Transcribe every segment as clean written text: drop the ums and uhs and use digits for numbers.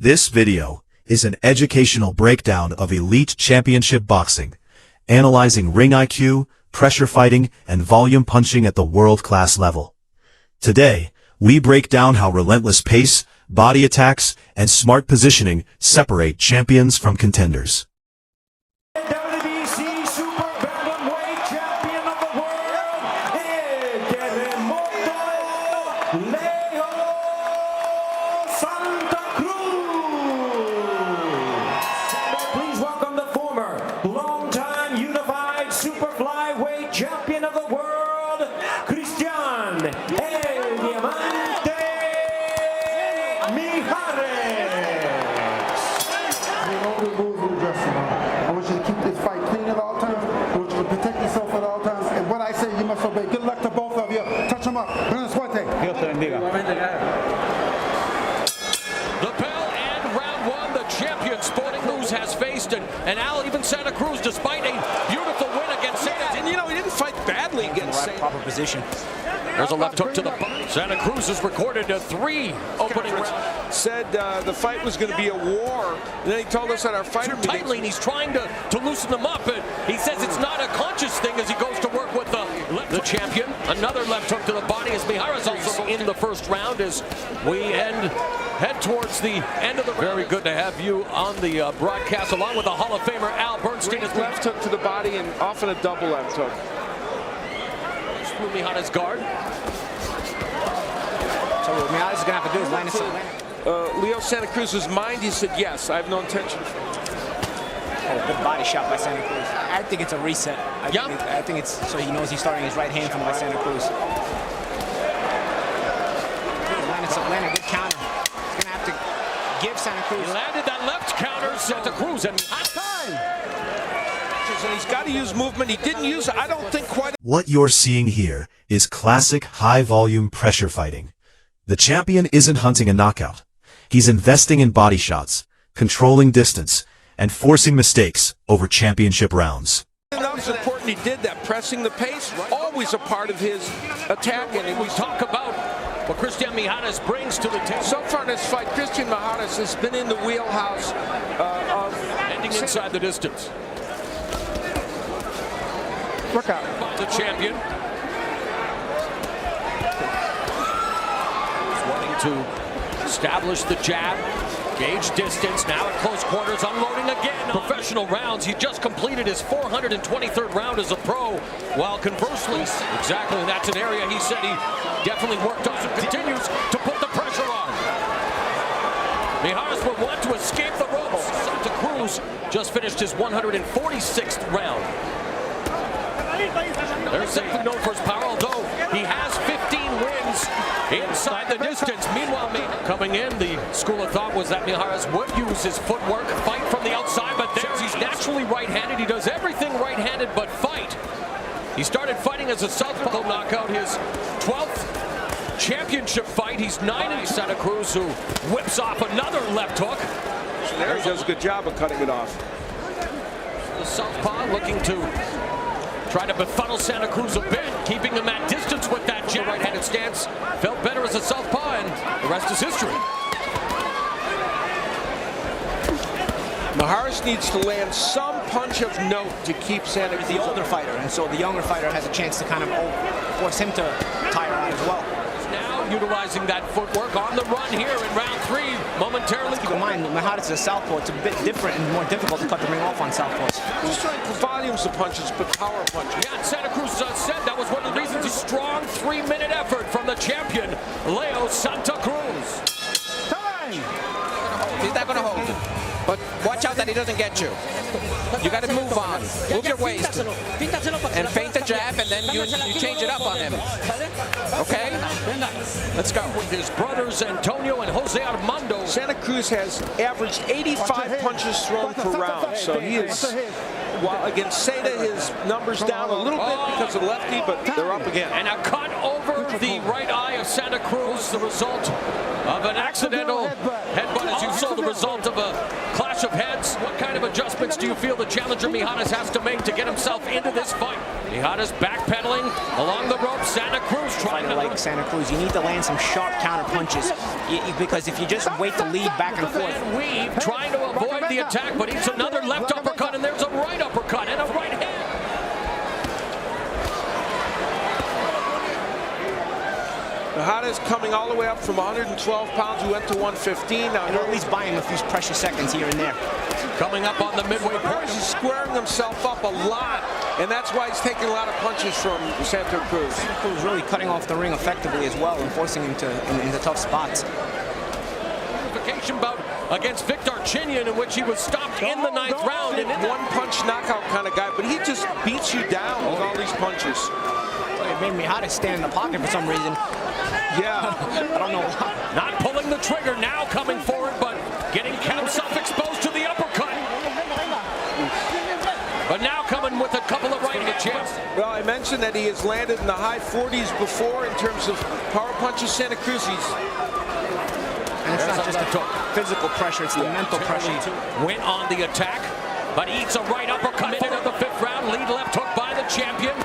This video is an educational breakdown of elite championship boxing, analyzing ring IQ, pressure fighting, and volume punching at the world-class level. Today, we break down how relentless pace, body attacks, and smart positioning separate champions from contenders. WBC super bantamweight champion of the world, Leo Santa Cruz. Please welcome the former long-time unified super flyweight champion of the world, Christian El Diamante Mijares. I want you to keep this fight clean at all times. I want you to protect yourself at all times. And what I say, you must obey. Good luck to both of you. Touch them up. Buena suerte. Dios te bendiga. The bell and round one. The champion Sporting Cruz has faced and Al, even Santa Cruz, despite a beautiful win against Santa. And you know, he didn't fight badly against Santa. Proper position. There's a left hook to the body. Santa Cruz has recorded 3 opening rounds. Said the fight was going to be a war. And then he told us at our fighter meeting. Tightly, and he's trying to loosen them up. But he says it's not a conscious thing as he goes to work with the champion. Another left hook to the body as Mijares also in the first round as we head towards the end of the round. Very good to have you on the broadcast along with the Hall of Famer Al Bernstein. Great left hook to the body and often a double left hook. Through Mijares' guard. So what Mijares is going to have to do is line it up. Leo Santa Cruz's mind, he said, yes, I have no intention. Oh, good body shot by Santa Cruz. I think it's a reset. I think it's so he knows he's starting his right hand from by Santa Cruz. Land a good counter. He's going to have to give Santa Cruz. He landed that left counter, Santa Cruz, and time. And he's got to use movement. He didn't use it, I don't think, quite. What you're seeing here is classic high-volume pressure fighting. The champion isn't hunting a knockout. He's investing in body shots, controlling distance, and forcing mistakes over championship rounds. That was important. He did that, pressing the pace, always a part of his attack. And we talk about what Christian Mijares brings to the table. So far in this fight, Christian Mijares has been in the wheelhouse of ending inside the distance. Look out. The champion. He's wanting to establish the jab, gauge distance, now at close quarters, unloading again. Professional rounds, he just completed his 423rd round as a pro, while conversely, exactly, that's an area he said he definitely worked on and continues to put the pressure on. Mijares would want to escape the ropes. Santa Cruz just finished his 146th round. They're simply known for his power, although he has 15 wins inside the distance. Meanwhile, coming in, the school of thought was that Mijares would use his footwork, fight from the outside, but there's he's naturally right-handed. He does everything right-handed but fight. He started fighting as a southpaw, knockout his 12th championship fight. He's 9-2. Santa Cruz, who whips off another left hook. So there he does a good job of cutting it off. The southpaw looking to try to befuddle Santa Cruz a bit, keeping him at distance with that jab. Right-handed stance. Felt better as a southpaw, and the rest is history. Mijares needs to land some punch of note to keep Santa Cruz. He's the older fighter, and so the younger fighter has a chance to kind of force him to tire out as well. Now utilizing that footwork on the run here in round 3, momentarily. Keep in mind, Mijares is a southpaw. It's a bit different and more difficult to cut the ring off on southpaws. He's trying for volumes of punches, but power punches. Yeah, and Santa Cruz said that was one of the reasons. A strong 3-minute effort from the champion, Leo Santa Cruz. Time! He's not going to hold it. But watch out that he doesn't get you. You got to move on. Move your waist. And feint the jab, and then you change it up on him. Okay? Let's go. With his brothers Antonio and Jose Armando. Santa Cruz has averaged 85 punches thrown per round. So he is, while against Santa, his numbers down a little bit because of the lefty, but they're up again. And a cut over the right eye of Santa Cruz, the result of an accidental headbutt, as you saw, the result of a clash of heads. What kind of of adjustments do you feel the challenger Mijares has to make to get himself into this fight? Mijares backpedaling along the rope. Santa Cruz trying to... Like Santa Cruz, you need to land some sharp counter punches because if you just wait to lead back and forth... Weave trying to avoid the attack, but it's another left uppercut, and there's a right uppercut and a right hand. Mijares coming all the way up from 112 pounds. He went to 115. Now he'll at least buy him a few precious seconds here and there. Coming up on the midway point. He's squaring himself up a lot, and that's why he's taking a lot of punches from Santa Cruz. Santa Cruz really cutting off the ring effectively as well and forcing him into tough spots. Bout against Victor Chinyan, in which he was stopped in the 9th round. And one-punch knockout kind of guy, but he just beats you down with all these punches. It made Mijares stand in the pocket for some reason. Yeah. I don't know why. Not pulling the trigger, now coming forward, but getting himself exposed to the uppercut. But now coming with a couple of right-hand jabs. Well, I mentioned that he has landed in the high 40s before in terms of power punches. Santa Cruz, and it's not just the physical pressure, it's the mental pressure too. Went on the attack, but eats a right uppercut into the 5th round. Lead left hook by the champion.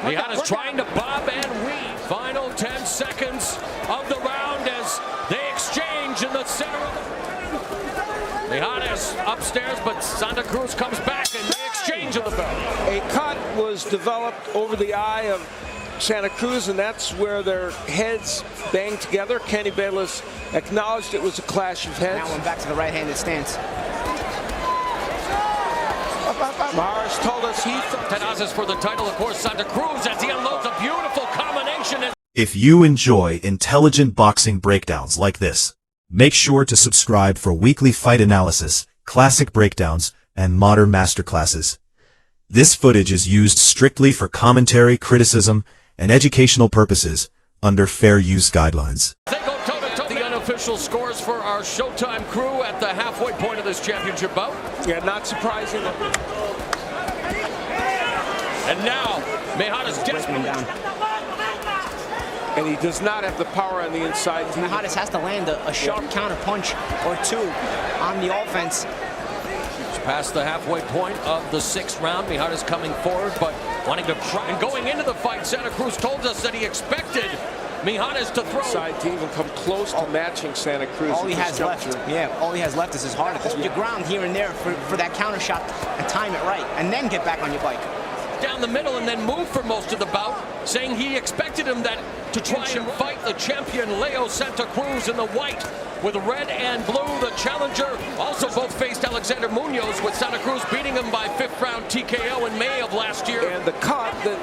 Mijares trying to bob and weave. Final 10 seconds of the round as they exchange in the center of the... Mijares upstairs, but Santa Cruz comes back and they exchange of the belt. A cut was developed over the eye of Santa Cruz, and that's where their heads banged together. Kenny Bayless acknowledged it was a clash of heads. Now I'm back to the right-handed stance. Mijares told us he Tenazes for the title, of course, Santa Cruz, as he unloads a beautiful combination. If you enjoy intelligent boxing breakdowns like this, make sure to subscribe for weekly fight analysis, classic breakdowns, and modern masterclasses. This footage is used strictly for commentary, criticism, and educational purposes under fair use guidelines. They go toe-to-toe. The unofficial scores for our Showtime crew at the halfway point of this championship bout. Yeah, not surprising. And now, Mijares desperately down. And he does not have the power on the inside. Mijares has to land a sharp counter punch or two on the offense. Past the halfway point of the 6th round, Mijares coming forward, but wanting to try. And going into the fight, Santa Cruz told us that he expected Mijares to throw. Side to even come close to matching Santa Cruz. All he has left, all he has left is his heart. Hold your ground here and there for that counter shot and time it right, and then get back on your bike. Down the middle and then move for most of the bout, saying he expected him to try and fight the champion Leo Santa Cruz in the white with red and blue. The challenger also both faced Alexander Munoz, with Santa Cruz beating him by 5th round TKO in May of last year. And the cut that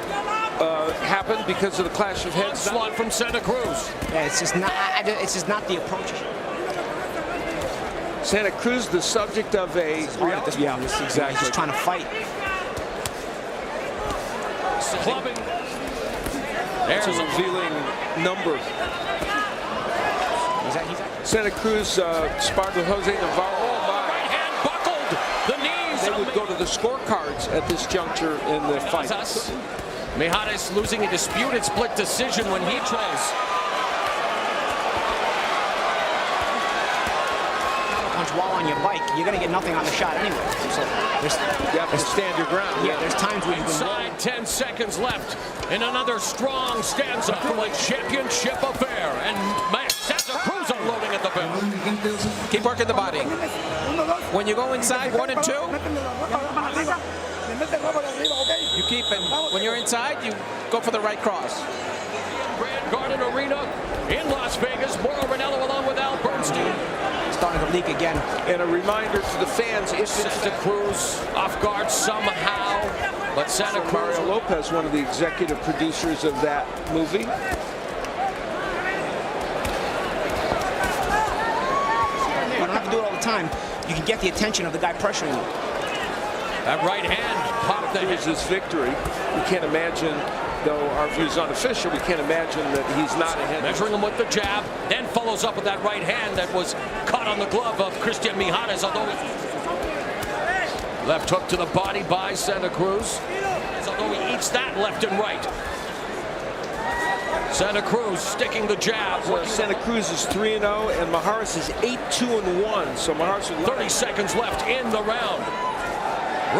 happened because of the clash of heads. Onslaught from Santa Cruz. Yeah, it's just not the approach. Santa Cruz, the subject of a yeah, exactly. He's just trying to fight. Clubbing. There's a revealing number. Santa Cruz sparred with Jose Navarro. Oh, my. Right hand buckled. The knees. They would go to the scorecards at this juncture in the fight. Mijares losing a disputed split decision when he tries. Punch while on your bike, you're going to get nothing on the shot anyway. So you have to stand your ground. Yeah, there's times where you can inside 10 seconds left in another strong stanza from a championship affair. And Santa Cruz unloading at the bell. Keep working the body. When you go inside 1 and 2, you keep it. When you're inside, you go for the right cross. Grand Garden Arena in Las Vegas. Mauro Ranallo along with Al Bernstein. Starting to leak again. And a reminder to the fans, if Santa Cruz off guard somehow, but Santa Cruz. Mario Lopez, one of the executive producers of that movie. You don't have to do it all the time. You can get the attention of the guy pressuring you. That right hand popped the Here's his victory. We can't imagine, though our view is unofficial, we can't imagine that he's not ahead. Measuring him with the jab, then follows up with that right hand that was caught on the glove of Christian Mijares, although left hook to the body by Santa Cruz, although he eats that left and right. Santa Cruz sticking the jab. Santa Cruz is 3-0 and Maharis is 8-2-1. So Maharis with 30 seconds left in the round.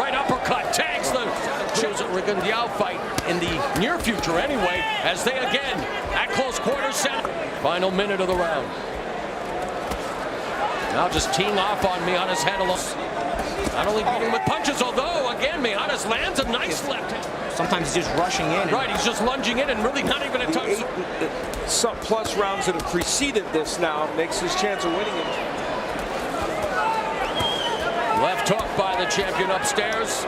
Right uppercut tags the shows a Rigondeaux fight in the near future anyway, as they again at close quarters. Final minute of the round. Now just teeing off on Mijares' head alone. Not only beating with punches, although again Mijares lands a nice left hand. Sometimes he's just rushing in. Right, he's just lunging in and really not even a touch. Some plus rounds that have preceded this now makes his chance of winning it. Left hook by the champion upstairs.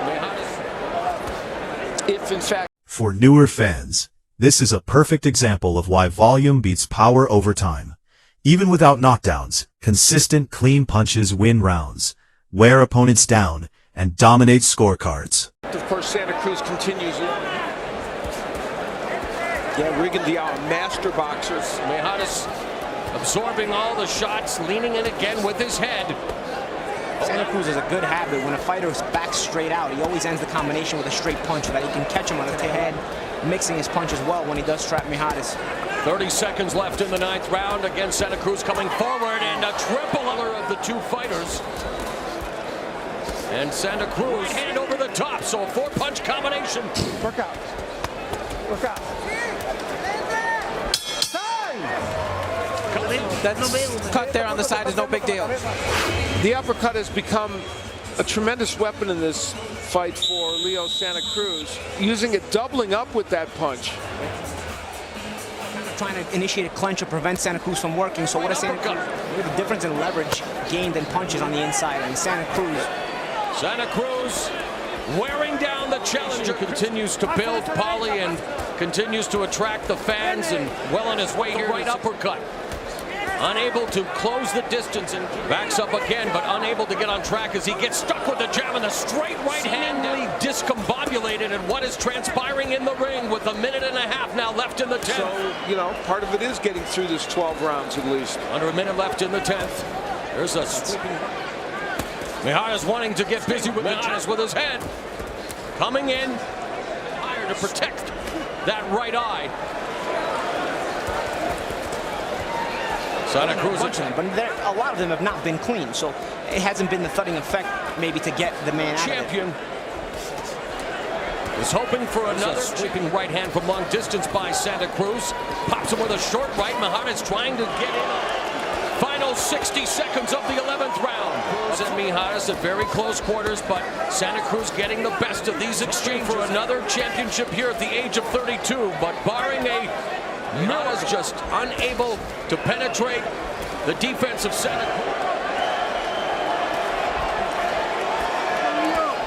If in fact. For newer fans, this is a perfect example of why volume beats power over time. Even without knockdowns, consistent clean punches win rounds, wear opponents down, and dominate scorecards. Of course, Santa Cruz continues. Yeah, Rigondeaux, master boxers. Mijares absorbing all the shots, leaning in again with his head. Santa Cruz has a good habit. When a fighter is back straight out, he always ends the combination with a straight punch so that he can catch him on the head, mixing his punches well when he does trap Mijares. 30 seconds left in the 9th round. Again, Santa Cruz coming forward, and a triple of the two fighters. And Santa Cruz hand over the top, so a 4-punch combination. Work out. Work out. That's cut there on the side is no big deal. The uppercut has become a tremendous weapon in this fight for Leo Santa Cruz, using it, doubling up with that punch. Trying to initiate a clinch or prevent Santa Cruz from working. So what is Santa Cruz? Look at the difference in leverage gained in punches on the inside. And Santa Cruz Wearing down the challenger. Continues to build Polly and continues to attract the fans, and well on his way here. Right uppercut. Unable to close the distance and backs up again, but unable to get on track as he gets stuck with the jab and the straight right hand. Discombobulated at what is transpiring in the ring with 1.5 minutes now left in the 10th. So, you know, part of it is getting through this 12 rounds at least. Under 1 minute left in the 10th. There's a sweeping. Mijares wanting to get busy with Mijares with his head. Coming in. To protect that right eye. Santa Cruz, but a lot of them have not been clean, so it hasn't been the thudding effect maybe to get the man out champion of it. is hoping for another sweeping right hand from long distance by Santa Cruz. Pops him with a short right. Mijares trying to get in. Final 60 seconds of the 11th round. And Mijares at very close quarters, but Santa Cruz getting the best of these exchanges for another championship here at the age of 32. But barring a Mijares just unable to penetrate the defense of Santa Cruz.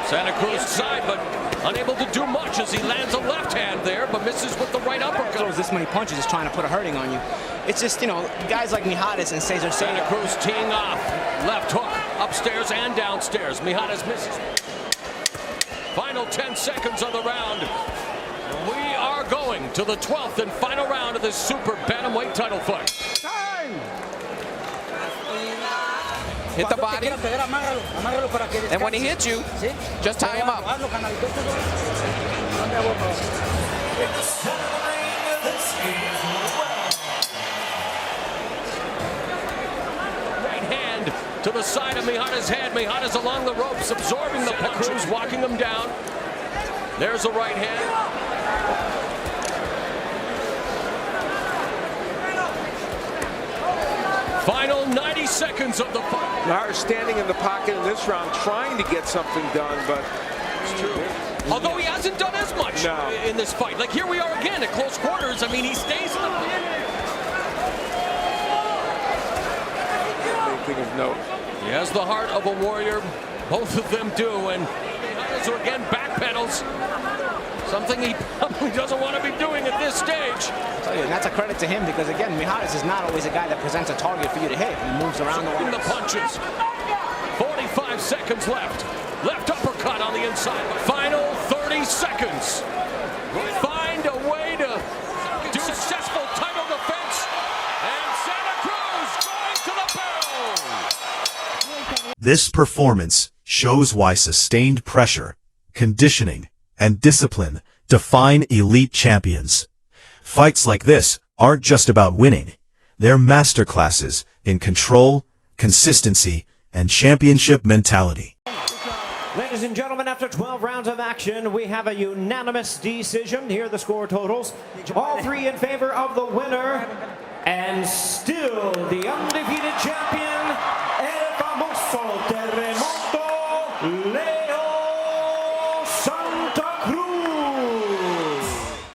Santa Cruz side, but unable to do much as he lands a left hand there, but misses with the right uppercut. Throws this many punches is trying to put a hurting on you. It's just, you know, guys like Mijares and Cesar Santa Cruz teeing off. Left hook upstairs and downstairs. Mijares misses. Final 10 seconds of the round. We are going to the 12th and final round of this super bantamweight title fight. Hit the body, and when he hits you, just tie him up. Right hand to the side of Mijares' head. Mijares along the ropes, absorbing the punch. Cruz walking him down. There's a right hand. Final 90 seconds of the fight. Mijares standing in the pocket in this round, trying to get something done, but it's true. Although he hasn't done as much in this fight. Like here we are again at close quarters. I mean, he stays in the pin. Anything of note. He has the heart of a warrior. Both of them do, and so again backpedals. Something he probably doesn't want to be doing at this stage. I'll tell you, and that's a credit to him because, again, Mijares is not always a guy that presents a target for you to hit. He moves around the in the punches. 45 seconds left. Left uppercut on the inside. Final 30 seconds. Find a way to do successful title defense. And Santa Cruz going to the barrel. This performance shows why sustained pressure, conditioning, and discipline define elite champions. Fights like this aren't just about winning. They're masterclasses in control, consistency, and championship mentality. Ladies and gentlemen, after 12 rounds of action, we have a unanimous decision. Here are the score totals. All three in favor of the winner, and still the undefeated champion, el famoso terremoto, Leo